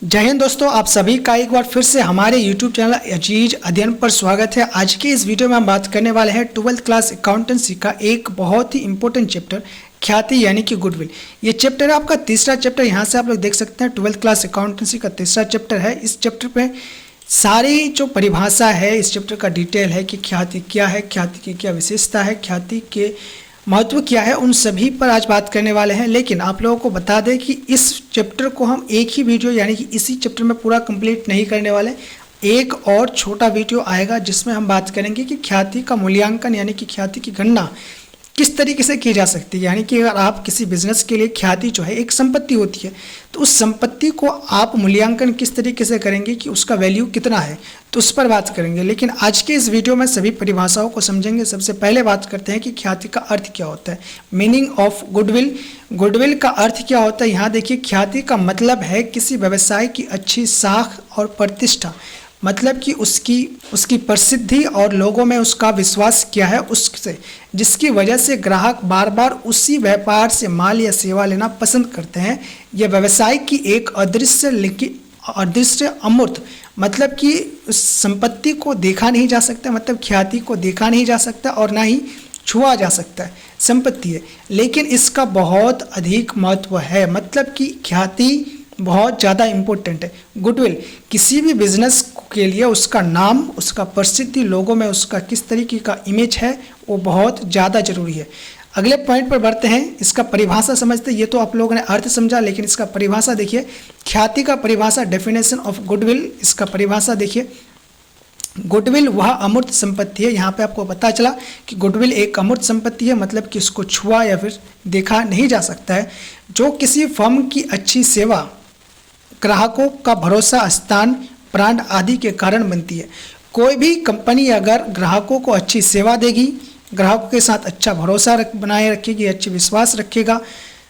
जय हिंद दोस्तों, आप सभी का एक बार फिर से हमारे YouTube चैनल अजीज अध्ययन पर स्वागत है। आज के इस वीडियो में हम बात करने वाले हैं 12th क्लास अकाउंटेंसी का एक बहुत ही इंपॉर्टेंट चैप्टर ख्याति यानी कि गुडविल। ये चैप्टर है आपका तीसरा चैप्टर। यहाँ से आप लोग देख सकते हैं 12th क्लास अकाउंटेंसी का तीसरा चैप्टर है। इस चैप्टर पे सारी जो परिभाषा है, इस चैप्टर का डिटेल है कि ख्याति क्या है, ख्याति की क्या विशेषता है, ख्याति के महत्व क्या है, उन सभी पर आज बात करने वाले हैं। लेकिन आप लोगों को बता दें कि इस चैप्टर को हम एक ही वीडियो यानी कि इसी चैप्टर में पूरा कंप्लीट नहीं करने वाले। एक और छोटा वीडियो आएगा जिसमें हम बात करेंगे कि ख्याति का मूल्यांकन यानी कि ख्याति की गणना किस तरीके से की जा सकती है। यानी कि अगर आप किसी बिजनेस के लिए ख्याति जो है एक संपत्ति होती है, तो उस संपत्ति को आप मूल्यांकन किस तरीके से करेंगे कि उसका वैल्यू कितना है, तो उस पर बात करेंगे। लेकिन आज के इस वीडियो में सभी परिभाषाओं को समझेंगे। सबसे पहले बात करते हैं कि ख्याति का अर्थ क्या होता है। Meaning of goodwill. गुडविल का अर्थ क्या होता है, यहाँ देखिए। ख्याति का मतलब है किसी व्यवसाय की अच्छी साख और प्रतिष्ठा, मतलब कि उसकी प्रसिद्धि और लोगों में उसका विश्वास क्या है उससे, जिसकी वजह से ग्राहक बार बार उसी व्यापार से माल या सेवा लेना पसंद करते हैं। यह व्यवसाय की एक अदृश्य अमूर्त, मतलब कि उस संपत्ति को देखा नहीं जा सकता, मतलब ख्याति को देखा नहीं जा सकता और ना ही छुआ जा सकता है, संपत्ति है। लेकिन इसका बहुत अधिक महत्व है, मतलब कि ख्याति बहुत ज़्यादा इम्पोर्टेंट है। गुडविल किसी भी बिजनेस के लिए उसका नाम, उसका प्रसिद्धि, लोगों में उसका किस तरीके का इमेज है, वो बहुत ज़्यादा जरूरी है। अगले पॉइंट पर बढ़ते हैं। इसका परिभाषा समझते हैं। ये तो आप लोगों ने अर्थ समझा, लेकिन इसका परिभाषा देखिए। ख्याति का परिभाषा, डेफिनेशन ऑफ गुडविल, इसका परिभाषा देखिए। गुडविल वह अमूर्त संपत्ति है। यहाँ पे आपको पता चला कि गुडविल एक अमूर्त संपत्ति है, मतलब कि इसको छुआ या फिर देखा नहीं जा सकता है, जो किसी फर्म की अच्छी सेवा, ग्राहकों का भरोसा, स्थान, ब्रांड आदि के कारण बनती है। कोई भी कंपनी अगर ग्राहकों को अच्छी सेवा देगी, ग्राहकों के साथ अच्छा भरोसा बनाए रखेगी, अच्छी विश्वास रखेगा,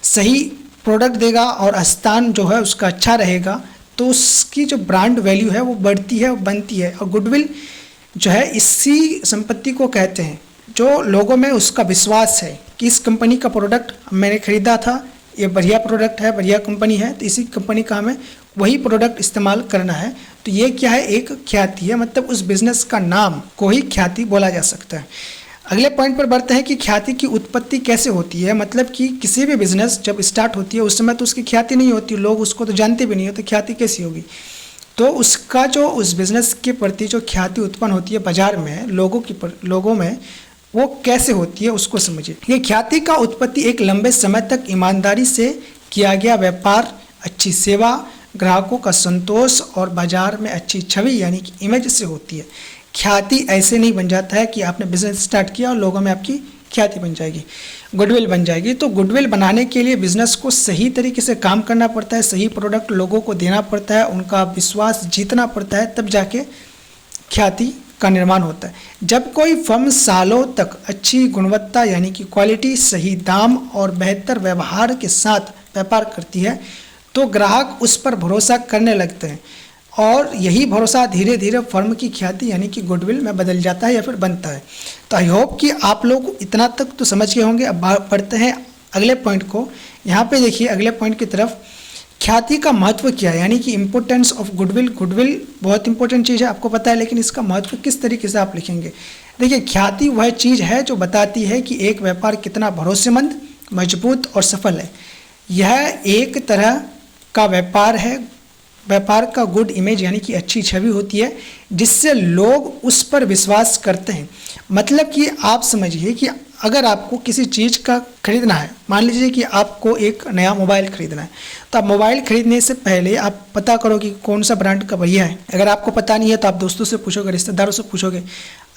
सही प्रोडक्ट देगा और स्थान जो है उसका अच्छा रहेगा, तो उसकी जो ब्रांड वैल्यू है वो बढ़ती है और बनती है। और गुडविल जो है इसी संपत्ति को कहते हैं जो लोगों में उसका विश्वास है कि इस कंपनी का प्रोडक्ट मैंने खरीदा था, ये बढ़िया प्रोडक्ट है, बढ़िया कंपनी है, तो इसी कंपनी का हमें वही प्रोडक्ट इस्तेमाल करना है। तो ये क्या है, एक ख्याति है, मतलब उस बिजनेस का नाम को ही ख्याति बोला जा सकता है। अगले पॉइंट पर बढ़ते हैं कि ख्याति की उत्पत्ति कैसे होती है। मतलब कि किसी भी बिजनेस जब स्टार्ट होती है उस समय तो उसकी ख्याति नहीं होती, लोग उसको तो जानते भी नहीं होते, ख्याति कैसी होगी। तो उसका जो उस बिजनेस के प्रति जो ख्याति उत्पन्न होती है बाजार में, लोगों में, वो कैसे होती है उसको समझिए। ये ख्याति का उत्पत्ति एक लंबे समय तक ईमानदारी से किया गया व्यापार, अच्छी सेवा, ग्राहकों का संतोष और बाजार में अच्छी छवि यानी कि इमेज से होती है। ख्याति ऐसे नहीं बन जाता है कि आपने बिजनेस स्टार्ट किया और लोगों में आपकी ख्याति बन जाएगी, गुडविल बन जाएगी। तो गुडविल बनाने के लिए बिजनेस को सही तरीके से काम करना पड़ता है, सही प्रोडक्ट लोगों को देना पड़ता है, उनका विश्वास जीतना पड़ता है, तब जाके ख्याति का निर्माण होता है। जब कोई फर्म सालों तक अच्छी गुणवत्ता यानी कि क्वालिटी, सही दाम और बेहतर व्यवहार के साथ व्यापार करती है, तो ग्राहक उस पर भरोसा करने लगते हैं और यही भरोसा धीरे धीरे फर्म की ख्याति यानी कि गुडविल में बदल जाता है या फिर बनता है। तो आई होप कि आप लोग इतना तक तो समझ गए होंगे। अब पढ़ते हैं अगले पॉइंट को। यहाँ पे देखिए अगले पॉइंट की तरफ, ख्याति का महत्व क्या है, यानी कि इंपॉर्टेंस ऑफ गुडविल। गुडविल बहुत इंपॉर्टेंट चीज़ है, आपको पता है, लेकिन इसका महत्व किस तरीके से आप लिखेंगे। देखिए, ख्याति वह चीज़ है जो बताती है कि एक व्यापार कितना भरोसेमंद, मजबूत और सफल है। यह एक तरह का व्यापार है, व्यापार का गुड इमेज यानी कि अच्छी छवि होती है, जिससे लोग उस पर विश्वास करते हैं। मतलब कि आप समझिए कि अगर आपको किसी चीज़ का खरीदना है, मान लीजिए कि आपको एक नया मोबाइल खरीदना है, तो आप मोबाइल खरीदने से पहले आप पता करो कि कौन सा ब्रांड का बढ़िया है। अगर आपको पता नहीं है तो आप दोस्तों से पूछोगे, रिश्तेदारों से पूछोगे।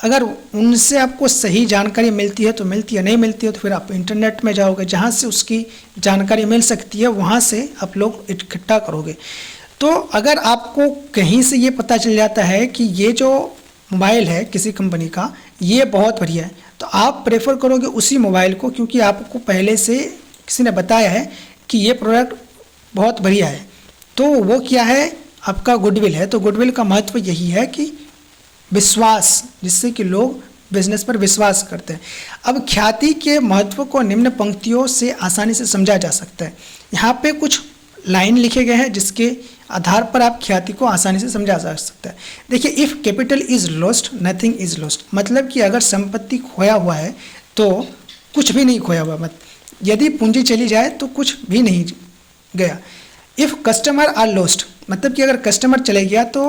अगर उनसे आपको सही जानकारी मिलती है तो मिलती है, नहीं मिलती है तो फिर आप इंटरनेट में जाओगे, जहाँ से उसकी जानकारी मिल सकती है वहाँ से आप लोग इकट्ठा करोगे। तो अगर आपको कहीं से ये पता चल जाता है कि ये जो मोबाइल है किसी कंपनी का, ये बहुत बढ़िया है, तो आप प्रेफर करोगे उसी मोबाइल को, क्योंकि आपको पहले से किसी ने बताया है कि ये प्रोडक्ट बहुत बढ़िया है। तो वो क्या है, आपका गुडविल है। तो गुडविल का महत्व यही है कि विश्वास, जिससे कि लोग बिजनेस पर विश्वास करते हैं। अब ख्याति के महत्व को निम्न पंक्तियों से आसानी से समझा जा सकता है। यहाँ पे कुछ लाइन लिखे गए हैं जिसके आधार पर आप ख्याति को आसानी से समझा जा सकता है। देखिए, if capital is lost nothing is lost, मतलब कि अगर संपत्ति खोया हुआ है तो कुछ भी नहीं खोया हुआ, मत यदि पूंजी चली जाए तो कुछ भी नहीं गया। इफ़ कस्टमर आर लॉस्ट, मतलब कि अगर कस्टमर चले गया तो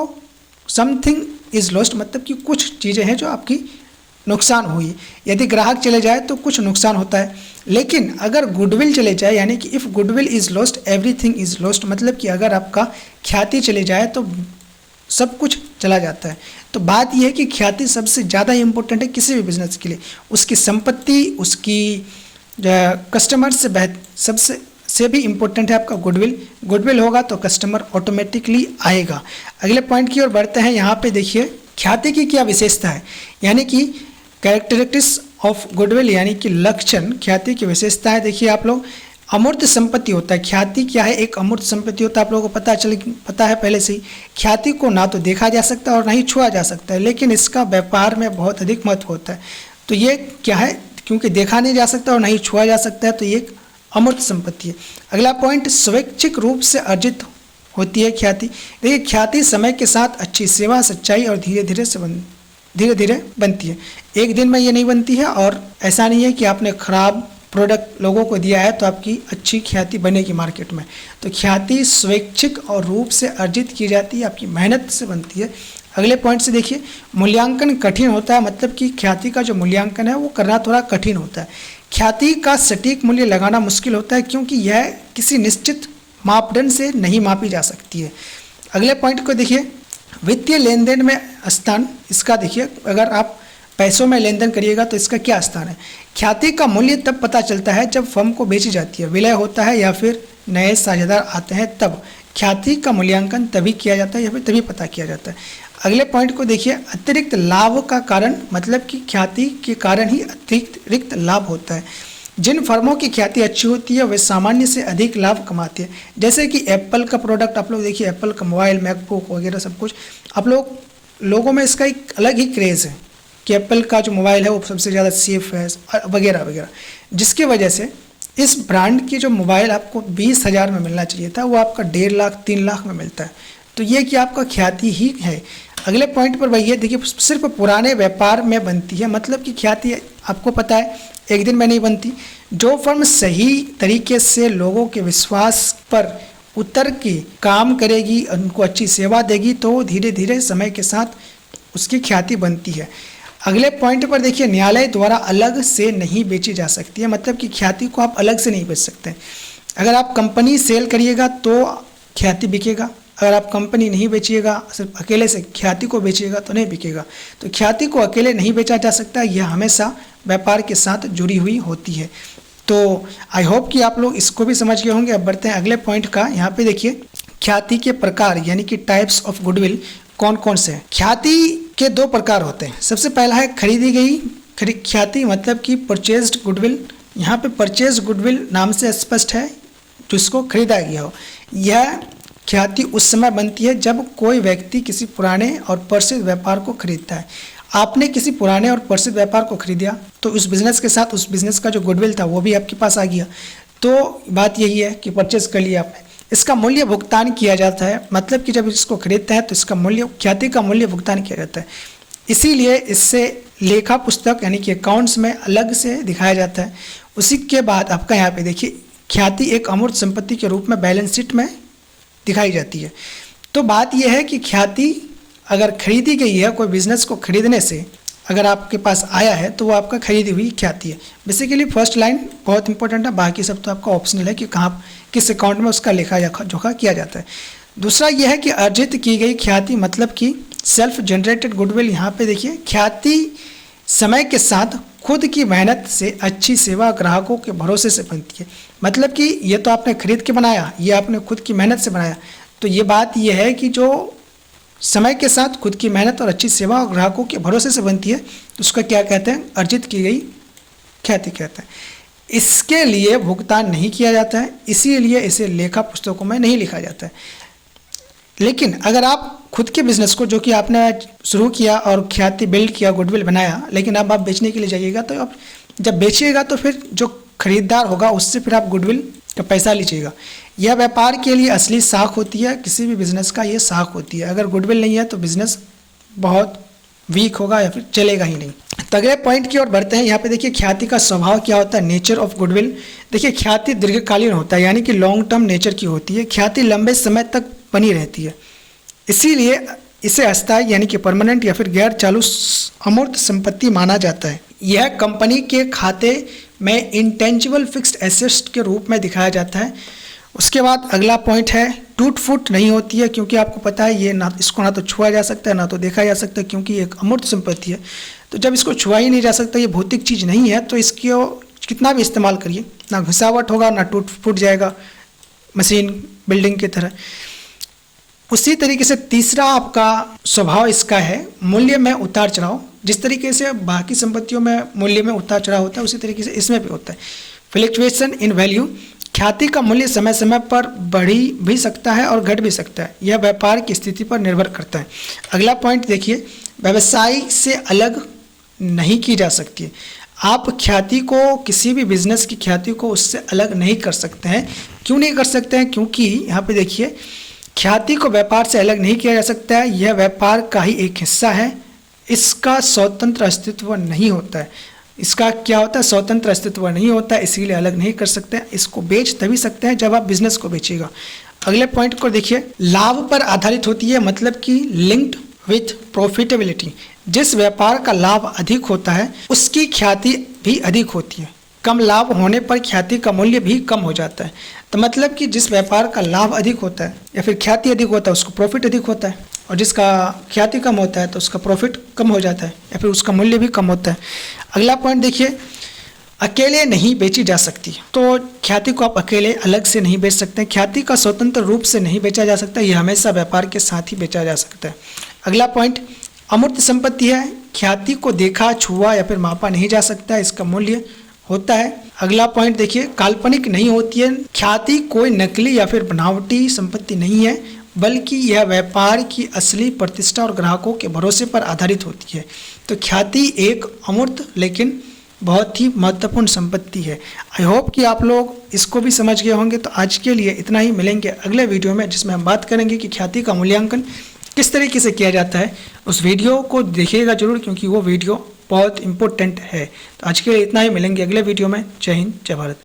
समथिंग इज लॉस्ट, मतलब कि कुछ चीज़ें हैं जो आपकी नुकसान हुई। यदि ग्राहक चले जाए तो कुछ नुकसान होता है। लेकिन अगर गुडविल चले जाए, यानी कि if goodwill is lost everything is lost, मतलब कि अगर आपका ख्याति चले जाए तो सब कुछ चला जाता है। तो बात यह है कि ख्याति सबसे ज़्यादा इम्पोर्टेंट है किसी भी बिजनेस के लिए। उसकी संपत्ति, उसकी कस्टमर से भी इम्पोर्टेंट है आपका गुडविल। गुडविल होगा तो कस्टमर ऑटोमेटिकली आएगा। अगले पॉइंट की ओर बढ़ते हैं। यहाँ पे देखिए ख्याति की क्या विशेषता है, यानी कि कैरेक्टरिस्टिक्स ऑफ गुडविल, यानी कि लक्षण ख्याति की विशेषता है। देखिए आप लोग, अमूर्त संपत्ति होता है। ख्याति क्या है? एक अमूर्त संपत्ति होता है। आप लोगों को पता है पहले से ही। ख्याति को ना तो देखा जा सकता है और ना ही छुआ जा सकता है, लेकिन इसका व्यापार में बहुत अधिक महत्व होता है। तो ये क्या है? क्योंकि देखा नहीं जा सकता और ना ही छुआ जा सकता है, तो ये एक अमूर्त संपत्ति है। अगला पॉइंट, स्वैच्छिक रूप से अर्जित होती है ख्याति। देखिए, ख्याति समय के साथ अच्छी सेवा, सच्चाई और धीरे धीरे बनती है। एक दिन में ये नहीं बनती है, और ऐसा नहीं है कि आपने खराब प्रोडक्ट लोगों को दिया है तो आपकी अच्छी ख्याति बनेगी मार्केट में। तो ख्याति स्वैच्छिक और रूप से अर्जित की जाती है, आपकी मेहनत से बनती है। अगले पॉइंट से देखिए, मूल्यांकन कठिन होता है, मतलब कि ख्याति का जो मूल्यांकन है वो करना थोड़ा कठिन होता है। ख्याति का सटीक मूल्य लगाना मुश्किल होता है, क्योंकि यह किसी निश्चित मापदंड से नहीं मापी जा सकती है। अगले पॉइंट को देखिए, वित्तीय लेन देन में स्थान। इसका देखिए, अगर आप पैसों में लेन देन करिएगा तो इसका क्या स्थान है? ख्याति का मूल्य तब पता चलता है जब फर्म को बेची जाती है, विलय होता है या फिर नए साझेदार आते हैं, तब ख्याति का मूल्यांकन तभी किया जाता है या फिर तभी पता किया जाता है। अगले पॉइंट को देखिए, अतिरिक्त लाभ का कारण, मतलब कि ख्याति के कारण ही अतिरिक्त लाभ होता है। जिन फर्मों की ख्याति अच्छी होती है वे सामान्य से अधिक लाभ कमाती है। जैसे कि एप्पल का प्रोडक्ट आप लोग देखिए, एप्पल का मोबाइल, मैकबुक वगैरह सब कुछ, आप लोगों में इसका एक अलग ही क्रेज़ है कि एप्पल का जो मोबाइल है वो सबसे ज़्यादा सेफ है वगैरह वगैरह, जिसकी वजह से इस ब्रांड की जो मोबाइल आपको 20,000 में मिलना चाहिए था वो आपका 1.5 लाख 3 लाख में मिलता है। तो ये कि आपका ख्याति ही है। अगले पॉइंट पर वही है, देखिए, सिर्फ पुराने व्यापार में बनती है, मतलब कि ख्याति आपको पता है एक दिन में नहीं बनती। जो फर्म सही तरीके से लोगों के विश्वास पर उतर के काम करेगी, उनको अच्छी सेवा देगी, तो धीरे धीरे समय के साथ उसकी ख्याति बनती है। अगले पॉइंट पर देखिए, न्यायालय द्वारा अलग से नहीं बेची जा सकती है, मतलब कि ख्याति को आप अलग से नहीं बेच सकते। अगर आप कंपनी सेल करिएगा तो ख्याति बिकेगा, अगर आप कंपनी नहीं बेचिएगा, सिर्फ अकेले से ख्याति को बेचिएगा तो नहीं बिकेगा। तो ख्याति को अकेले नहीं बेचा जा सकता, यह हमेशा व्यापार के साथ जुड़ी हुई होती है। तो आई होप कि आप लोग इसको भी समझ गए होंगे। अब बढ़ते हैं अगले पॉइंट का। यहाँ पे देखिए, ख्याति के प्रकार, यानी कि टाइप्स ऑफ गुडविल कौन कौन से हैं। ख्याति के 2 प्रकार होते हैं। सबसे पहला है खरीदी गई ख्याति, मतलब कि परचेज्ड गुडविल। यहाँ पे परचेज गुडविल नाम से स्पष्ट है, जिसको खरीदा गया हो। यह ख्याति उस समय बनती है जब कोई व्यक्ति किसी पुराने और प्रसिद्ध व्यापार को खरीदता है। आपने किसी पुराने और प्रसिद्ध व्यापार को खरीदा तो उस बिज़नेस के साथ उस बिज़नेस का जो गुडविल था वो भी आपके पास आ गया। तो बात यही है कि परचेज कर लिया आपने। इसका मूल्य भुगतान किया जाता है, मतलब कि जब इसको खरीदते हैं तो इसका मूल्य, ख्याति का मूल्य भुगतान किया जाता है। इसीलिए इससे लेखा पुस्तक यानी कि अकाउंट्स में अलग से दिखाया जाता है। उसी के बाद आपका यहाँ पे देखिए, ख्याति एक अमूर्त संपत्ति के रूप में बैलेंस शीट में दिखाई जाती है। तो बात यह है कि ख्याति अगर खरीदी गई है, कोई बिजनेस को खरीदने से अगर आपके पास आया है तो वो आपका खरीदी हुई ख्याति है। बेसिकली फर्स्ट लाइन बहुत इंपॉर्टेंट है, बाकी सब तो आपका ऑप्शनल है कि कहाँ किस अकाउंट में उसका लेखा जोखा किया जाता है। दूसरा यह है कि अर्जित की गई ख्याति, मतलब कि सेल्फ जनरेटेड गुडविल। यहाँ पे देखिए, ख्याति समय के साथ खुद की मेहनत से अच्छी सेवा ग्राहकों के भरोसे से बनती है। मतलब कि ये तो आपने खरीद के बनाया, ये आपने खुद की मेहनत से बनाया। तो ये बात यह है कि जो समय के साथ खुद की मेहनत और अच्छी सेवा और ग्राहकों के भरोसे से बनती है, तो उसका क्या कहते हैं? अर्जित की गई ख्याति कहते हैं। इसके लिए भुगतान नहीं किया जाता है, इसीलिए इसे लेखा पुस्तकों में नहीं लिखा जाता है। लेकिन अगर आप खुद के बिजनेस को, जो कि आपने शुरू किया और ख्याति बिल्ड किया, गुडविल बनाया, लेकिन अब आप बेचने के लिए जाइएगा, तो आप जब बेचिएगा तो फिर जो खरीदार होगा उससे फिर आप गुडविल या पैसा लीजिएगा। यह व्यापार के लिए असली साख होती है, किसी भी बिजनेस का ये साख होती है। अगर गुडविल नहीं है तो बिजनेस बहुत वीक होगा या फिर चलेगा ही नहीं। तो अगले पॉइंट की ओर बढ़ते हैं। यहाँ पे देखिए ख्याति का स्वभाव क्या होता है, नेचर ऑफ गुडविल। देखिए ख्याति दीर्घकालीन होता है, यानी कि लॉन्ग टर्म नेचर की होती है। ख्याति लंबे समय तक बनी रहती है, इसीलिए इसे अस्थायी यानी कि परमानेंट या फिर गैर चालू अमूर्त संपत्ति माना जाता है। यह कंपनी के खाते में इंटेंजिबल फिक्स्ड एसेट्स के रूप में दिखाया जाता है। उसके बाद अगला पॉइंट है टूट फूट नहीं होती है, क्योंकि आपको पता है ये ना इसको ना तो छुआ जा सकता है ना तो देखा जा सकता है, क्योंकि ये एक अमूर्त संपत्ति है। तो जब इसको छुआ ही नहीं जा सकता, ये भौतिक चीज़ नहीं है, तो इसको कितना भी इस्तेमाल करिए ना घिसावट होगा ना टूट फूट जाएगा, मशीन बिल्डिंग की तरह। उसी तरीके से तीसरा आपका स्वभाव इसका है मूल्य में उतार चढ़ाव। जिस तरीके से बाकी संपत्तियों में मूल्य में उतार चढ़ाव होता है, उसी तरीके से इसमें भी होता है। फ्लक्चुएशन इन वैल्यू, ख्याति का मूल्य समय समय पर बढ़ी भी सकता है और घट भी सकता है, यह व्यापार की स्थिति पर निर्भर करता है। अगला पॉइंट देखिए, व्यवसाय से अलग नहीं की जा सकती है। आप ख्याति को, किसी भी बिजनेस की ख्याति को उससे अलग नहीं कर सकते हैं। क्यों नहीं कर सकते हैं? क्योंकि यहाँ पे देखिए ख्याति को व्यापार से अलग नहीं किया जा सकता है, यह व्यापार का ही एक हिस्सा है, इसका स्वतंत्र अस्तित्व नहीं होता है। इसका क्या होता है? स्वतंत्र अस्तित्व नहीं होता है, इसीलिए अलग नहीं कर सकते हैं। इसको बेच तभी सकते हैं जब आप बिजनेस को बेचिएगा। अगले पॉइंट को देखिए, लाभ पर आधारित होती है, मतलब कि लिंक्ड विथ प्रॉफिटेबिलिटी। जिस व्यापार का लाभ अधिक होता है उसकी ख्याति भी अधिक होती है। कम लाभ होने पर ख्याति का मूल्य भी कम हो जाता है। तो मतलब कि जिस व्यापार का लाभ अधिक होता है या फिर ख्याति अधिक होता है उसको प्रॉफिट अधिक होता है, और जिसका ख्याति कम होता है तो उसका प्रॉफिट कम हो जाता है या फिर उसका मूल्य भी कम होता है। अगला पॉइंट देखिए, अकेले नहीं बेची जा सकती। तो ख्याति को आप अकेले अलग से नहीं बेच सकते। ख्याति का स्वतंत्र रूप से नहीं बेचा जा सकता, यह हमेशा व्यापार के साथ ही बेचा जा सकता है। अगला पॉइंट अमूर्त संपत्ति है, ख्याति को देखा, छुआ या फिर मापा नहीं जा सकता, इसका मूल्य होता है। अगला पॉइंट देखिए, काल्पनिक नहीं होती है। ख्याति कोई नकली या फिर बनावटी संपत्ति नहीं है, बल्कि यह व्यापार की असली प्रतिष्ठा और ग्राहकों के भरोसे पर आधारित होती है। तो ख्याति एक अमूर्त लेकिन बहुत ही महत्वपूर्ण संपत्ति है। आई होप कि आप लोग इसको भी समझ गए होंगे। तो आज के लिए इतना ही, मिलेंगे अगले वीडियो में जिसमें हम बात करेंगे कि ख्याति का मूल्यांकन किस तरीके से किया जाता है। उस वीडियो को देखिएगा जरूर, क्योंकि वो वीडियो बहुत इंपॉर्टेंट है। तो आज के लिए इतना ही, मिलेंगे अगले वीडियो में। जय हिंद, जय भारत।